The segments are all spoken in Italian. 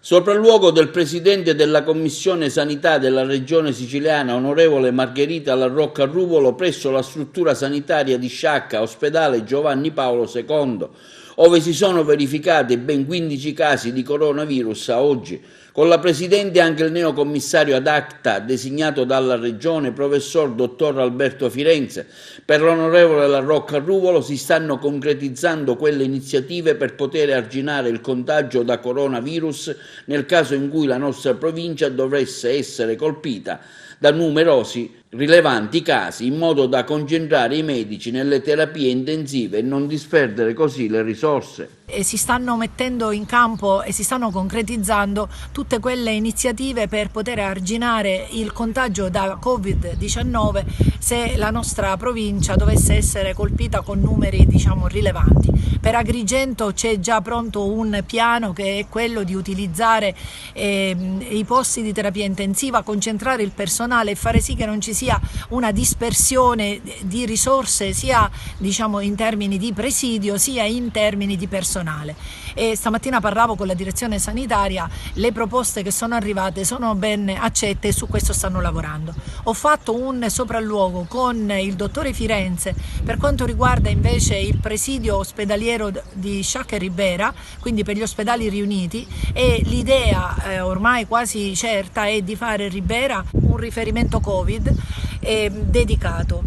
Sopralluogo del Presidente della Commissione Sanità della Regione Siciliana, onorevole Margherita La Rocca Ruvolo, presso la struttura sanitaria di Sciacca, ospedale Giovanni Paolo II, ove si sono verificati ben 15 casi di coronavirus a oggi. Con la Presidente anche il neocommissario ad acta designato dalla Regione, professor dottor Alberto Firenze. Per l'onorevole La Rocca Ruvolo si stanno concretizzando quelle iniziative per poter arginare il contagio da coronavirus nel caso in cui la nostra provincia dovesse essere colpita da numerosi rilevanti casi, in modo da concentrare i medici nelle terapie intensive e non disperdere così le risorse. E si stanno mettendo in campo e si stanno concretizzando tutte quelle iniziative per poter arginare il contagio da Covid-19 se la nostra provincia dovesse essere colpita con numeri rilevanti. Per Agrigento c'è già pronto un piano che è quello di utilizzare i posti di terapia intensiva, concentrare il personale e fare sì che non ci sia una dispersione di risorse sia in termini di presidio sia in termini di personale. E stamattina parlavo con la direzione sanitaria, le proposte che sono arrivate sono ben accette e su questo stanno lavorando. Ho fatto un sopralluogo con il dottore Firenze per quanto riguarda invece il presidio ospedaliero di Sciacca e Ribera, quindi per gli ospedali riuniti, e l'idea ormai quasi certa è di fare Ribera un riferimento Covid dedicato.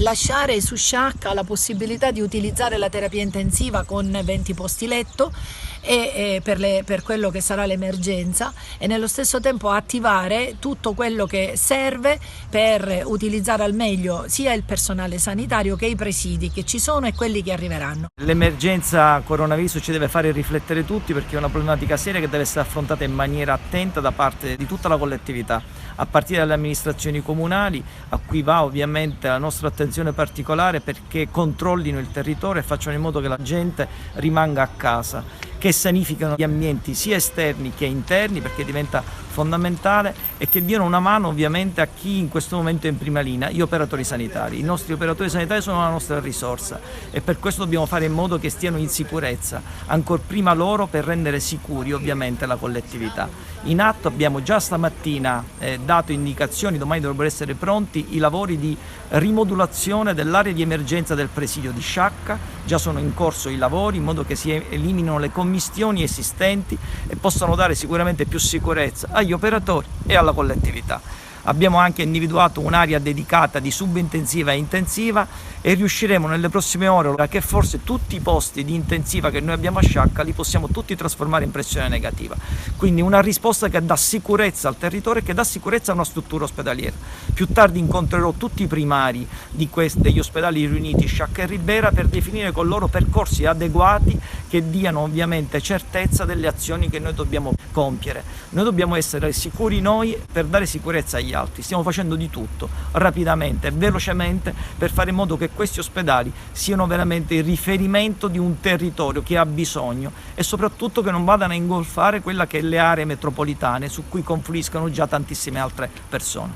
Lasciare su Sciacca la possibilità di utilizzare la terapia intensiva con 20 posti letto per quello che sarà l'emergenza, e nello stesso tempo attivare tutto quello che serve per utilizzare al meglio sia il personale sanitario che i presidi che ci sono e quelli che arriveranno. L'emergenza coronavirus ci deve fare riflettere tutti, perché è una problematica seria che deve essere affrontata in maniera attenta da parte di tutta la collettività, a partire dalle amministrazioni comunali, a cui va ovviamente la nostra attenzione particolare perché controllino il territorio e facciano in modo che la gente rimanga a casa, che sanificano gli ambienti sia esterni che interni, perché diventa fondamentale, e che diano una mano ovviamente a chi in questo momento è in prima linea, gli operatori sanitari. I nostri operatori sanitari sono la nostra risorsa e per questo dobbiamo fare in modo che stiano in sicurezza, ancor prima loro, per rendere sicuri ovviamente la collettività. In atto abbiamo già stamattina dato indicazioni, domani dovrebbero essere pronti i lavori di rimodulazione dell'area di emergenza del presidio di Sciacca, già sono in corso i lavori in modo che si eliminino le commistioni esistenti e possano dare sicuramente più sicurezza agli operatori e alla collettività. Abbiamo anche individuato un'area dedicata di subintensiva e intensiva e riusciremo nelle prossime ore che forse tutti i posti di intensiva che noi abbiamo a Sciacca li possiamo tutti trasformare in pressione negativa. Quindi una risposta che dà sicurezza al territorio e che dà sicurezza a una struttura ospedaliera. Più tardi incontrerò tutti i primari degli ospedali riuniti Sciacca e Ribera per definire con loro percorsi adeguati che diano ovviamente certezza delle azioni che noi dobbiamo compiere. Noi dobbiamo essere sicuri noi per dare sicurezza agli altri. Stiamo facendo di tutto rapidamente e velocemente per fare in modo che questi ospedali siano veramente il riferimento di un territorio che ha bisogno e soprattutto che non vadano a ingolfare quella che è le aree metropolitane su cui confluiscono già tantissime altre persone.